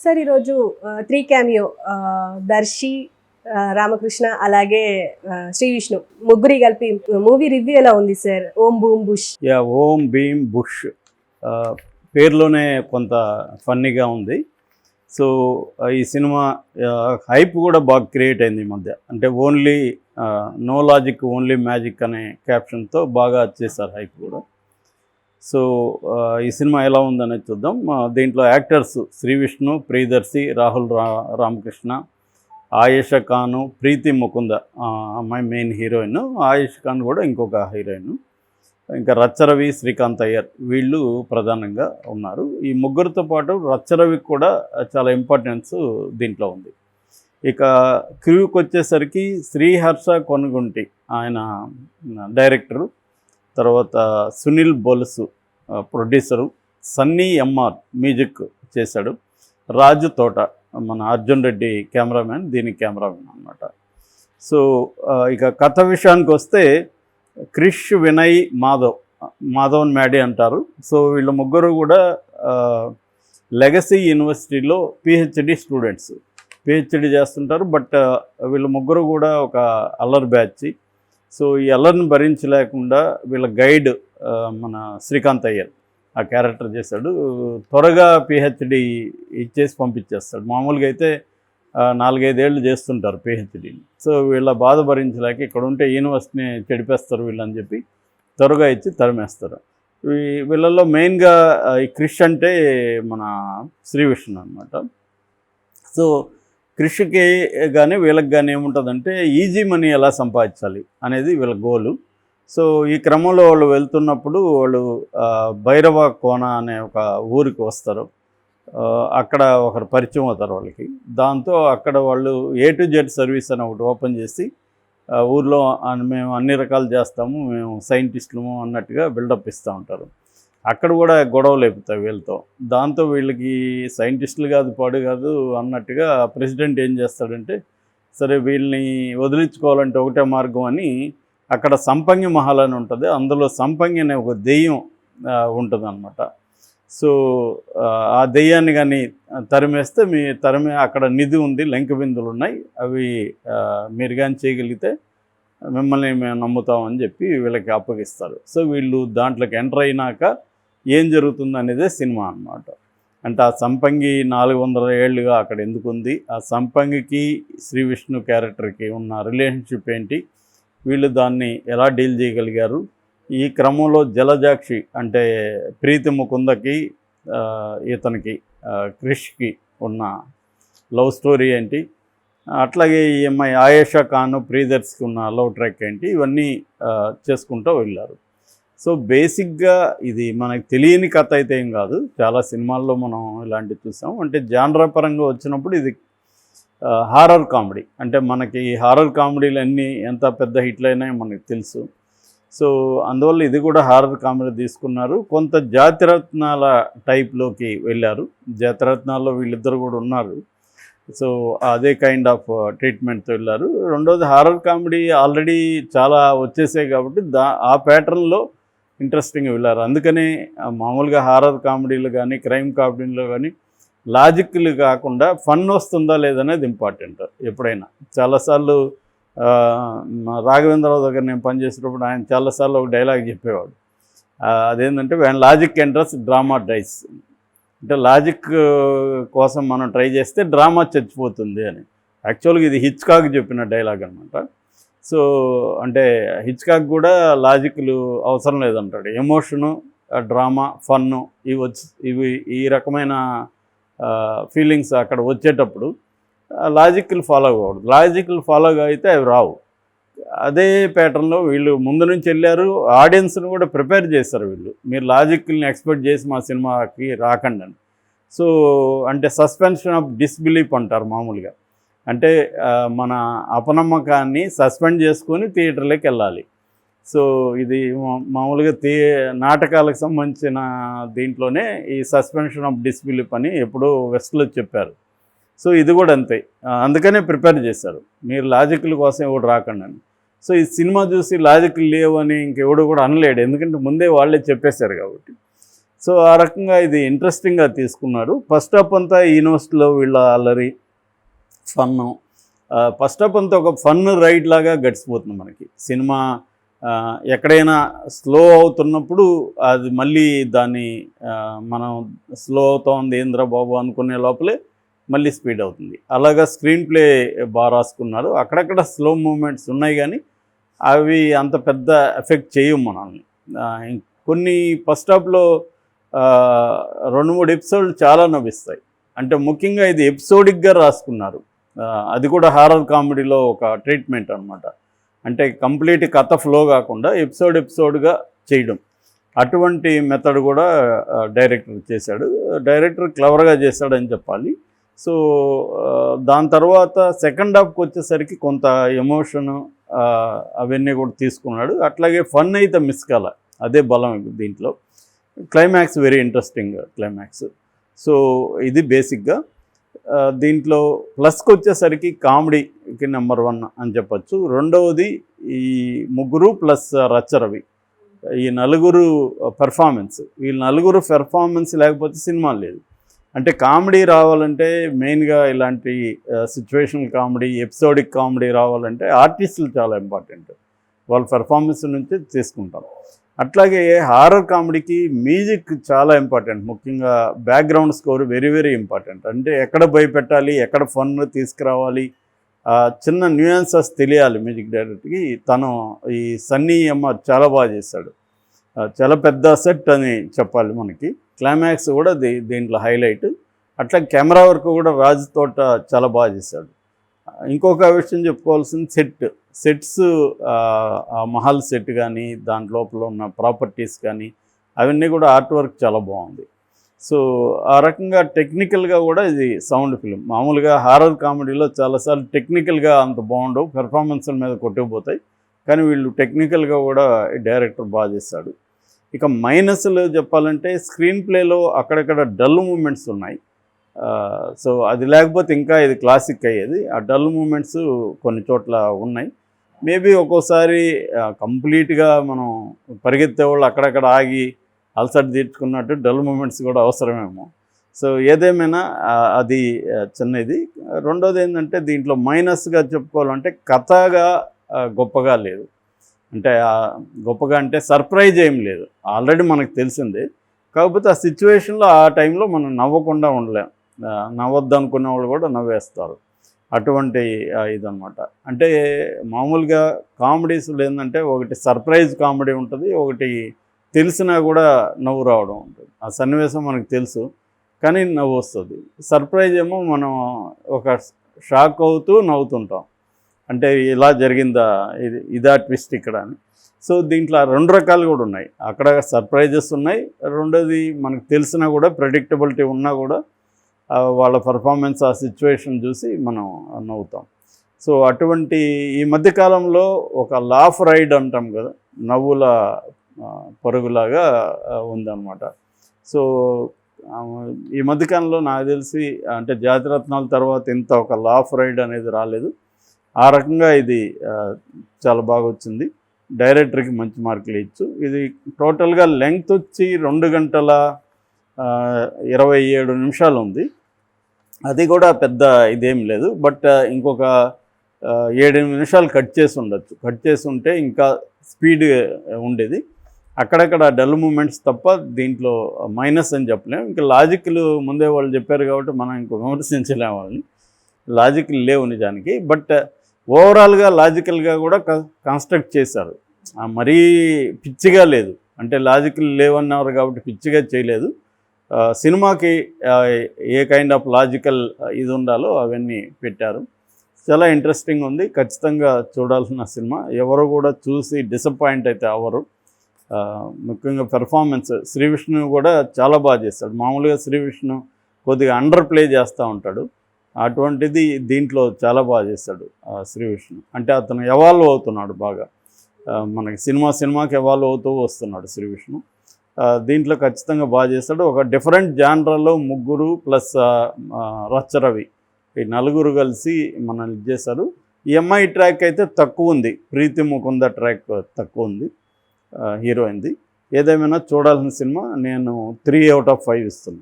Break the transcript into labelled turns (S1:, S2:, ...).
S1: Sir ఈరోజు 3 cameo Darsi, Ramakrishna అలాగే శ్రీ విష్ణు ముగ్గురి కలిపి మూవీ రివ్యూ ఎలా ఉంది సార్? ఓం బూమ్ బుష్.
S2: ఓం భీమ్ బుష్ పేరులోనే కొంత ఫన్నీగా ఉంది. సో ఈ సినిమా హైప్ కూడా బాగా క్రియేట్ అయింది ఈ మధ్య. అంటే only no logic only magic అనే క్యాప్షన్తో బాగా చేశారు హైప్ కూడా. సో ఈ సినిమా ఎలా ఉందనేది చూద్దాం. దీంట్లో యాక్టర్స్ శ్రీ విష్ణు, ప్రియదర్శి, రాహుల్ రామకృష్ణ, ఆయేషా ఖాను, ప్రీతి ముకుంద అమ్మాయి మెయిన్ హీరోయిన్, ఆయేషా ఖాన్ కూడా ఇంకొక హీరోయిన్, ఇంకా రచ్చరవి, శ్రీకాంత్ అయ్యర్ వీళ్ళు ప్రధానంగా ఉన్నారు. ఈ ముగ్గురితో పాటు రచ్చరవికి కూడా చాలా ఇంపార్టెన్స్ దీంట్లో ఉంది. ఇక క్రూకి వచ్చేసరికి శ్రీహర్ష కొనుగుంటి ఆయన డైరెక్టరు, తర్వాత Sunil Bolusu producer, Sunny MR music చేశాడు, రాజు తోట మన అర్జున్ రెడ్డి కెమెరామ్యాన్, దీనికి కెమెరామ్యాన్ అనమాట. సో ఇక కథ విషయానికి వస్తే క్రిష్, వినయ్, మాధవన్ మ్యాడీ అంటారు. సో వీళ్ళ ముగ్గురు కూడా లెగసీ యూనివర్సిటీలో పిహెచ్డి స్టూడెంట్స్, పిహెచ్డి చేస్తుంటారు. బట్ వీళ్ళ ముగ్గురు కూడా ఒక అల్లరి బ్యాచ్. సో ఈ అల్లరిని భరించలేకుండా వీళ్ళ గైడ్ మన శ్రీకాంత్ అయ్యర్ ఆ క్యారెక్టర్ చేశాడు. త్వరగా పిహెచ్డి ఇచ్చేసి పంపించేస్తాడు. మామూలుగా అయితే 4-5 ఏళ్ళు చేస్తుంటారు పిహెచ్డీని. సో వీళ్ళ బాధ భరించలేక ఇక్కడ ఉంటే యూనివర్సిటీని చెడిపేస్తారు వీళ్ళని చెప్పి త్వరగా ఇచ్చి తరిమేస్తారు. వీళ్ళల్లో మెయిన్గా ఈ క్రిష్ అంటే మన శ్రీ విష్ణు అనమాట. సో క్రిష్కి కానీ వీళ్ళకి కానీ ఏముంటుందంటే ఈజీ మనీ ఎలా సంపాదించాలి అనేది వీళ్ళ గోలు. సో ఈ క్రమంలో వాళ్ళు వెళ్తున్నప్పుడు వాళ్ళు భైరవ కోన అనే ఒక ఊరికి వస్తారు. అక్కడ ఒకరు పరిచయం అవుతారు వాళ్ళకి. దాంతో అక్కడ వాళ్ళు A to Z సర్వీస్ అని ఒకటి ఓపెన్ చేసి ఊర్లో మేము అన్ని రకాలు చేస్తాము, మేము సైంటిస్టులము అన్నట్టుగా బిల్డప్ ఇస్తూ ఉంటారు. అక్కడ కూడా గొడవలు లేపుతాయి వీళ్ళతో. దాంతో వీళ్ళకి సైంటిస్టులు కాదు పాడు కాదు అన్నట్టుగా ప్రెసిడెంట్ ఏం చేస్తాడంటే, సరే వీళ్ళని వదిలించుకోవాలంటే ఒకటే మార్గం అని అక్కడ సంపంగి మహల్ అని ఉంటుంది. అందులో సంపంగి అనే ఒక దెయ్యం ఉంటుంది అన్నమాట. సో ఆ దెయ్యాన్ని కానీ తరిమేస్తే అక్కడ నిధి ఉంది, లంక బిందులు ఉన్నాయి, అవి మీరు కానీ చేయగలిగితే మిమ్మల్ని మేము నమ్ముతామని చెప్పి వీళ్ళకి అప్పగిస్తారు. సో వీళ్ళు దాంట్లోకి ఎంటర్ అయినాక ఏం జరుగుతుంది అనేదే సినిమా అన్నమాట. అంటే ఆ సంపంగి 400 ఏళ్ళుగా అక్కడ ఎందుకు ఉంది, ఆ సంపంగికి శ్రీ విష్ణు క్యారెక్టర్కి ఉన్న రిలేషన్షిప్ ఏంటి, వీళ్ళు దాన్ని ఎలా డీల్ చేయగలిగారు, ఈ క్రమంలో జలజాక్షి అంటే ప్రీతి ముకుందకి ఇతనికి క్రిష్కి ఉన్న లవ్ స్టోరీ ఏంటి, అట్లాగే ఈ అమ్మాయి ఆయేషా ఖాన్, ప్రియదర్శికి ఉన్న లవ్ ట్రాక్ ఏంటి, ఇవన్నీ చేసుకుంటూ వెళ్ళారు. సో బేసిక్గా ఇది మనకు తెలియని కథ అయితే ఏం కాదు. చాలా సినిమాల్లో మనం ఇలాంటివి చూసాం. అంటే జానరా పరంగా వచ్చినప్పుడు ఇది హారర్ కామెడీ. అంటే మనకి హారర్ కామెడీలు అన్నీ ఎంత పెద్ద హిట్లు అయినాయో మనకు తెలుసు. సో అందువల్ల ఇది కూడా హారర్ కామెడీ తీసుకున్నారు. కొంత జాతిరత్నాల టైప్లోకి వెళ్ళారు. జాతిరత్నాల్లో వీళ్ళిద్దరు కూడా ఉన్నారు. సో అదే కైండ్ ఆఫ్ ట్రీట్మెంట్తో వెళ్ళారు. రెండోది హారర్ కామెడీ ఆల్రెడీ చాలా వచ్చేసాయి కాబట్టి ఆ ప్యాటర్న్లో ఇంట్రెస్టింగ్గా వెళ్ళారు. అందుకనే మామూలుగా హారర్ కామెడీలు కానీ క్రైమ్ కామెడీలో కానీ లాజిక్లు కాకుండా ఫన్ వస్తుందా లేదనేది ఇంపార్టెంట్ ఎప్పుడైనా. చాలాసార్లు రాఘవేంద్రరావు దగ్గర నేను పనిచేసేటప్పుడు ఆయన చాలాసార్లు ఒక డైలాగ్ చెప్పేవాడు. అదేంటంటే when logic enters drama dies. అంటే లాజిక్ కోసం మనం ట్రై చేస్తే డ్రామా చచ్చిపోతుంది అని. యాక్చువల్గా ఇది హిచ్కాక్ చెప్పిన డైలాగ్ అనమాట. సో అంటే హిచ్కాక్ కూడా లాజిక్లు అవసరం లేదంటాడు. ఎమోషను, డ్రామా, ఫన్ను ఇవి ఈ రకమైన ఫీలింగ్స్ అక్కడ వచ్చేటప్పుడు లాజిక్లు ఫాలో అవ్వకూడదు. లాజిక్లు ఫాలో అయితే అవి రావు. అదే ప్యాటర్న్లో వీళ్ళు ముందు నుంచి వెళ్ళారు. ఆడియన్స్ని కూడా ప్రిపేర్ చేస్తారు వీళ్ళు, మీరు లాజిక్ని ఎక్స్పెక్ట్ చేసి మా సినిమాకి రాకండి అని. సో అంటే సస్పెన్షన్ ఆఫ్ డిస్బిలీఫ్ అంటారు మామూలుగా. అంటే మన అపనమ్మకాన్ని సస్పెండ్ చేసుకొని థియేటర్లోకి వెళ్ళాలి. సో ఇది మామూలుగా నాటకాలకు సంబంధించిన దీంట్లోనే ఈ సస్పెన్షన్ ఆఫ్ డిస్బిలీఫ్ అని ఎప్పుడో వెస్ట్లో చెప్పారు. సో ఇది కూడా అంతే. అందుకనే ప్రిపేర్ చేశారు, మీరు లాజిక్ల కోసం ఎవడు రాకండి అని. సో ఈ సినిమా చూసి లాజిక్లు లేవు అని ఇంకెవడు కూడా అనలేడు, ఎందుకంటే ముందే వాళ్ళే చెప్పేశారు కాబట్టి. సో ఆ రకంగా ఇది ఇంట్రెస్టింగ్గా తీసుకున్నారు. ఫస్ట్ హాఫ్ అంతా యూనివర్సిటీలో వీళ్ళ అల్లరి ఫన్ను, ఫస్ట్ హాఫ్ అంతా ఒక ఫన్ రైడ్ లాగా గడిచిపోతుంది మనకి సినిమా. ఎక్కడైనా స్లో అవుతున్నప్పుడు అది మళ్ళీ దాన్ని మనం స్లో అవుతోంది ఏంద్రా బాబు అనుకునే లోపలే మళ్ళీ స్పీడ్ అవుతుంది. అలాగా స్క్రీన్ ప్లే బాగా రాసుకున్నారు. అక్కడక్కడ స్లో మూమెంట్స్ ఉన్నాయి కానీ అవి అంత పెద్ద ఎఫెక్ట్ చేయవు మనల్ని. కొన్ని ఫస్ట్ హాఫ్లో 2-3 ఎపిసోడ్లు చాలా నవ్విస్తాయి. అంటే ముఖ్యంగా ఇది ఎపిసోడిక్గా రాసుకున్నారు. అది కూడా హారర్ కామెడీలో ఒక ట్రీట్మెంట్ అనమాట. అంటే కంప్లీట్ కథ ఫ్లో కాకుండా ఎపిసోడ్గా చేయడం, అటువంటి మెథడ్ కూడా డైరెక్టర్ చేశాడు. డైరెక్టర్ క్లవర్గా చేశాడని చెప్పాలి. సో దాని తర్వాత సెకండ్ హాఫ్కి వచ్చేసరికి కొంత ఎమోషను అవన్నీ కూడా తీసుకున్నాడు. అట్లాగే ఫన్ అయితే మిస్ కాల, అదే బలం దీంట్లో. Climax very interesting climax. So ఇది బేసిక్గా. దీంట్లో ప్లస్కి వచ్చేసరికి కామెడీకి నెంబర్ 1 అని చెప్పచ్చు. రెండవది ఈ ముగ్గురు ప్లస్ రచ్చరవి, ఈ నలుగురు పెర్ఫార్మెన్స్. వీళ్ళు నలుగురు పెర్ఫార్మెన్స్ లేకపోతే సినిమా లేదు. అంటే కామెడీ రావాలంటే మెయిన్గా ఇలాంటి సిచ్యువేషనల్ కామెడీ, ఎపిసోడిక్ కామెడీ రావాలంటే ఆర్టిస్టులు చాలా ఇంపార్టెంట్. వాళ్ళ పెర్ఫార్మెన్స్ నుంచి తీసుకుంటాం. అట్లాగే హారర్ కామెడీకి మ్యూజిక్ చాలా ఇంపార్టెంట్. ముఖ్యంగా background score very very important. అంటే ఎక్కడ భయపెట్టాలి, ఎక్కడ ఫన్ తీసుకురావాలి, చిన్న న్యూయాన్సెస్ తెలియాలి మ్యూజిక్ డైరెక్టర్కి. తను ఈ సన్నీ ఎంఆర్ చాలా బాగా చేశాడు. చాలా పెద్ద సెట్ అని చెప్పాలి మనకి. క్లైమాక్స్ కూడా దీంట్లో హైలైట్. అట్లా కెమెరా వర్క్ కూడా రాజు తోట చాలా బాగా చేశాడు. ఇంకొక విషయం చెప్పుకోవాల్సింది సెట్స్, ఆ మహల్ సెట్ కానీ దాని లోపల ఉన్న ప్రాపర్టీస్ కానీ అవన్నీ కూడా ఆర్ట్ వర్క్ చాలా బాగుంది. సో ఆ రకంగా టెక్నికల్గా కూడా ఇది సౌండ్ ఫిలిం. మామూలుగా హారర్ కామెడీలో చాలాసార్లు టెక్నికల్గా అంత బాగుండవు, పెర్ఫార్మెన్స్ల మీద కొట్టుకుపోతాయి. కానీ వీళ్ళు టెక్నికల్గా కూడా డైరెక్టర్ బాగా చేశాడు. ఇక మైనస్లు చెప్పాలంటే స్క్రీన్ ప్లేలో అక్కడక్కడ డల్ మూమెంట్స్ ఉన్నాయి. సో అది లేకపోతే ఇంకా ఇది క్లాసిక్ అయ్యేది. ఆ డల్ మూమెంట్స్ కొన్ని చోట్ల ఉన్నాయి. మేబీ ఒక్కోసారి కంప్లీట్గా మనం పరిగెత్తే వాళ్ళు అక్కడక్కడ ఆగి అలసట తీర్చుకున్నట్టు డల్ మూమెంట్స్ కూడా అవసరమేమో. సో ఏదేమైనా అది చిన్నది. రెండోది ఏంటంటే దీంట్లో మైనస్గా చెప్పుకోవాలంటే కథగా గొప్పగా లేదు. అంటే గొప్పగా అంటే సర్ప్రైజ్ ఏం లేదు, ఆల్రెడీ మనకు తెలిసిందే. కాకపోతే ఆ సిచ్యువేషన్లో ఆ టైంలో మనం నవ్వకుండా ఉండలేం. నవ్వద్దు అనుకునే వాళ్ళు కూడా నవ్వేస్తారు. అటువంటి ఇదనమాట. అంటే మామూలుగా కామెడీస్లో ఏంటంటే ఒకటి సర్ప్రైజ్ కామెడీ ఉంటుంది, ఒకటి తెలిసినా కూడా నవ్వు రావడం ఉంటుంది. ఆ సన్నివేశం మనకు తెలుసు కానీ నవ్వు వస్తుంది. సర్ప్రైజ్ ఏమో మనం ఒక షాక్ అవుతూ నవ్వుతుంటాం. అంటే ఇలా జరిగిందా, ఇదా ట్విస్ట్ ఇక్కడ అని. సో దీంట్లో 2 రకాలు కూడా ఉన్నాయి. అక్కడ సర్ప్రైజెస్ ఉన్నాయి. రెండోది మనకు తెలిసినా కూడా ప్రెడిక్టబిలిటీ ఉన్నా కూడా వాళ్ళ పర్ఫార్మెన్స్, ఆ సిచ్యువేషన్ చూసి మనం నవ్వుతాం. సో అటువంటి ఈ మధ్యకాలంలో ఒక లాఫ్ రైడ్ అంటాం కదా, నవ్వుల పరుగులాగా ఉందన్నమాట. సో ఈ మధ్యకాలంలో నాకు తెలిసి అంటే జాతిరత్నాల తర్వాత ఇంత ఒక లాఫ్ రైడ్ అనేది రాలేదు. ఆ రకంగా ఇది చాలా బాగా వచ్చింది. డైరెక్టర్కి మంచి మార్కులు ఇచ్చు. ఇది టోటల్గా లెంగ్త్ వచ్చి 2 గంటల 27 నిమిషాలు ఉంది. అది కూడా పెద్ద ఇదేం లేదు. బట్ ఇంకొక 7-8 నిమిషాలు కట్ చేసి ఉండొచ్చు. కట్ చేసి ఉంటే ఇంకా స్పీడ్ ఉండేది. అక్కడక్కడ డల్ మూమెంట్స్ తప్ప దీంట్లో మైనస్ అని చెప్పలేము. ఇంకా లాజిక్లు ముందే వాళ్ళు చెప్పారు కాబట్టి మనం ఇంకో విమర్శించలేము వాళ్ళని. లాజిక్లు లేవు నిజానికి. బట్ ఓవరాల్గా లాజికల్గా కూడా కన్స్ట్రక్ట్ చేశారు. మరీ పిచ్చిగా లేదు. అంటే లాజికల్ లేవన్నారు కాబట్టి పిచ్చిగా చేయలేదు. సినిమాకి ఏ కైండ్ ఆఫ్ లాజికల్ ఇది ఉండాలో అవన్నీ పెట్టారు. చాలా ఇంట్రెస్టింగ్ ఉంది. ఖచ్చితంగా చూడాల్సిన సినిమా. ఎవరు కూడా చూసి డిసప్పాయింట్ అయితే అవ్వరు. ముఖ్యంగా పెర్ఫార్మెన్స్ శ్రీ విష్ణు కూడా చాలా బాగా చేస్తాడు. మామూలుగా శ్రీ విష్ణు కొద్దిగా అండర్ ప్లే చేస్తూ ఉంటాడు. అటువంటిది దీంట్లో చాలా బాగా చేస్తాడు శ్రీ విష్ణు. అంటే అతను ఎవాల్వ్ అవుతున్నాడు బాగా. మనకి సినిమాకి ఎవాల్వ్ అవుతూ వస్తున్నాడు శ్రీ విష్ణు. దీంట్లో ఖచ్చితంగా బాగా చేస్తాడు. ఒక డిఫరెంట్ జానరాలో ముగ్గురు ప్లస్ రచ్చరవి, ఈ నలుగురు కలిసి మనల్ని చేశారు. ఈ ట్రాక్ అయితే తక్కువ ఉంది. ప్రీతి ముకుంద ట్రాక్ తక్కువ ఉంది హీరోయిన్ది. ఏదేమైనా చూడాల్సిన సినిమా. నేను 3 out of 5 ఇస్తున్నాను.